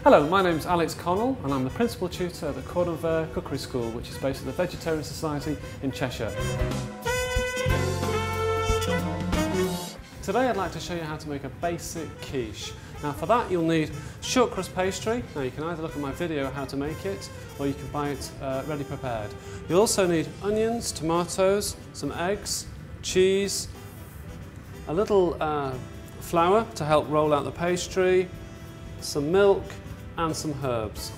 Hello, my name's Alex Connell and I'm the Principal Tutor at the Connell Cookery School, which is based at the Vegetarian Society in Cheshire. Today I'd like to show you how to make a basic quiche. Now for that you'll need short crust pastry. Now you can either look at my video how to make it or you can buy it ready prepared. You'll also need onions, tomatoes, some eggs, cheese, a little flour to help roll out the pastry, some milk and some herbs.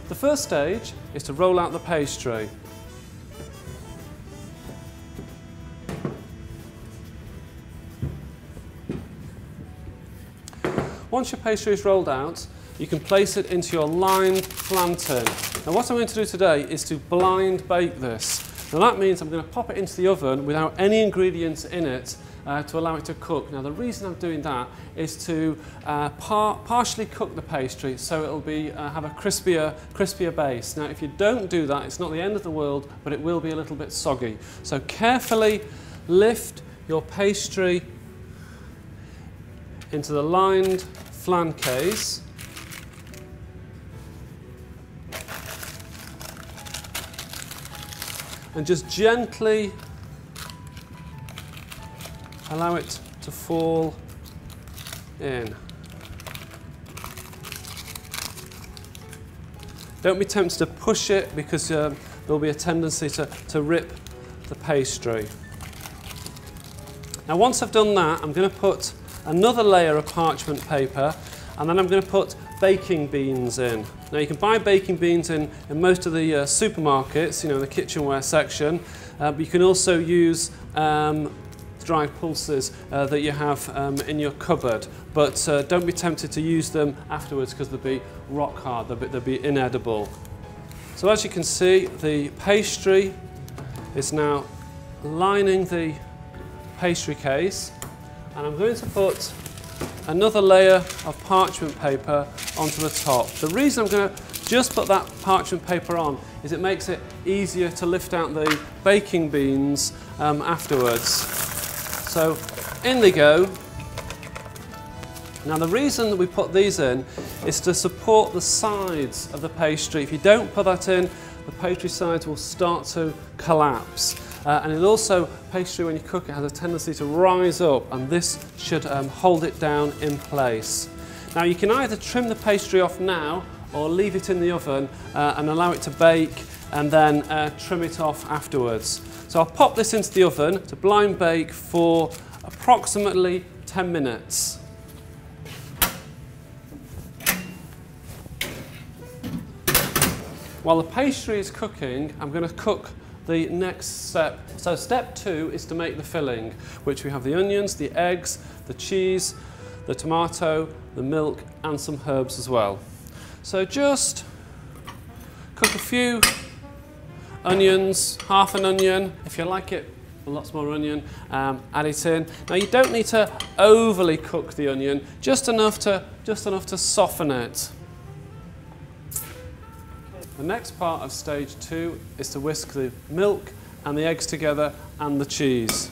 The first stage is to roll out the pastry. Once your pastry is rolled out, you can place it into your lined flan tin. Now what I'm going to do today is to blind bake this. Now that means I'm going to pop it into the oven without any ingredients in it to allow it to cook. Now the reason I'm doing that is to partially cook the pastry so it'll be have a crispier base. Now if you don't do that, it's not the end of the world, but it will be a little bit soggy. So carefully lift your pastry into the lined flan case. And just gently allow it to fall in. Don't be tempted to push it because there'll be a tendency to rip the pastry. Now once I've done that, I'm going to put another layer of parchment paper and then I'm going to put baking beans in. Now you can buy baking beans in most of the supermarkets, you know, the kitchenware section, but you can also use dried pulses that you have in your cupboard, but don't be tempted to use them afterwards because they'll be rock hard, they'll be inedible. So as you can see, the pastry is now lining the pastry case, and I'm going to put another layer of parchment paper onto the top. The reason I'm going to just put that parchment paper on is it makes it easier to lift out the baking beans afterwards. So in they go. Now the reason that we put these in is to support the sides of the pastry. If you don't put that in, the pastry sides will start to collapse. And it also, pastry when you cook it has a tendency to rise up, and this should hold it down in place. Now you can either trim the pastry off now or leave it in the oven and allow it to bake and then trim it off afterwards. So I'll pop this into the oven to blind bake for approximately 10 minutes. While the pastry is cooking, I'm going to cook the next step. So step 2 is to make the filling, which we have the onions, the eggs, the cheese, the tomato, the milk and some herbs as well. So just cook a few onions, half an onion, if you like it lots more onion, add it in. Now you don't need to overly cook the onion, just enough to soften it. The next part of stage 2 is to whisk the milk and the eggs together and the cheese.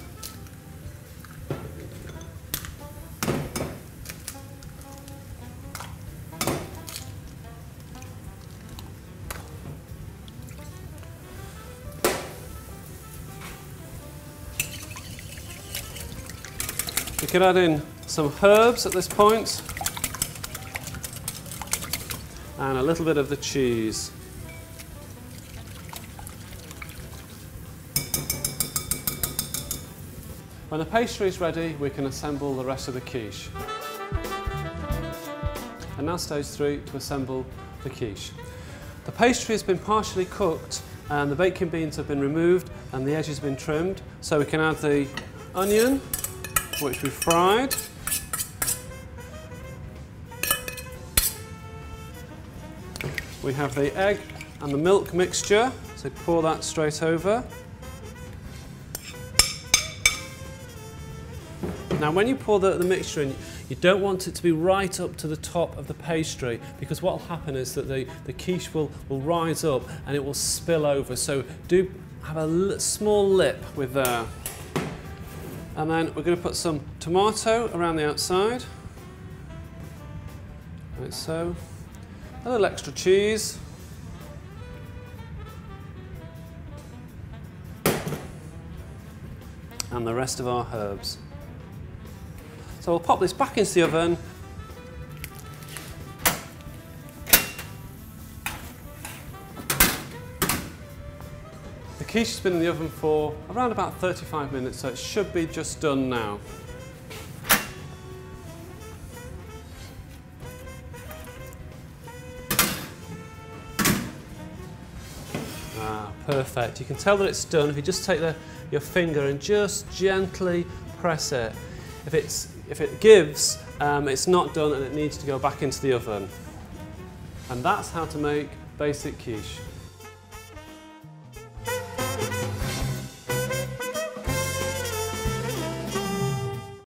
You can add in some herbs at this point and a little bit of the cheese. When the pastry is ready, we can assemble the rest of the quiche. And now stage 3, to assemble the quiche. The pastry has been partially cooked and the baking beans have been removed and the edges have been trimmed. So we can add the onion, which we fried. We have the egg and the milk mixture, so pour that straight over. Now when you pour the mixture in, you don't want it to be right up to the top of the pastry, because what will happen is that the quiche will rise up and it will spill over. So do have a small lip with there. And then we're going to put some tomato around the outside, like so. a little extra cheese. And the rest of our herbs. So we'll pop this back into the oven. The quiche has been in the oven for around about 35 minutes, so it should be just done now. Perfect. You can tell that it's done if you just take your finger and just gently press it. If it gives, it's not done and it needs to go back into the oven. And that's how to make basic quiche.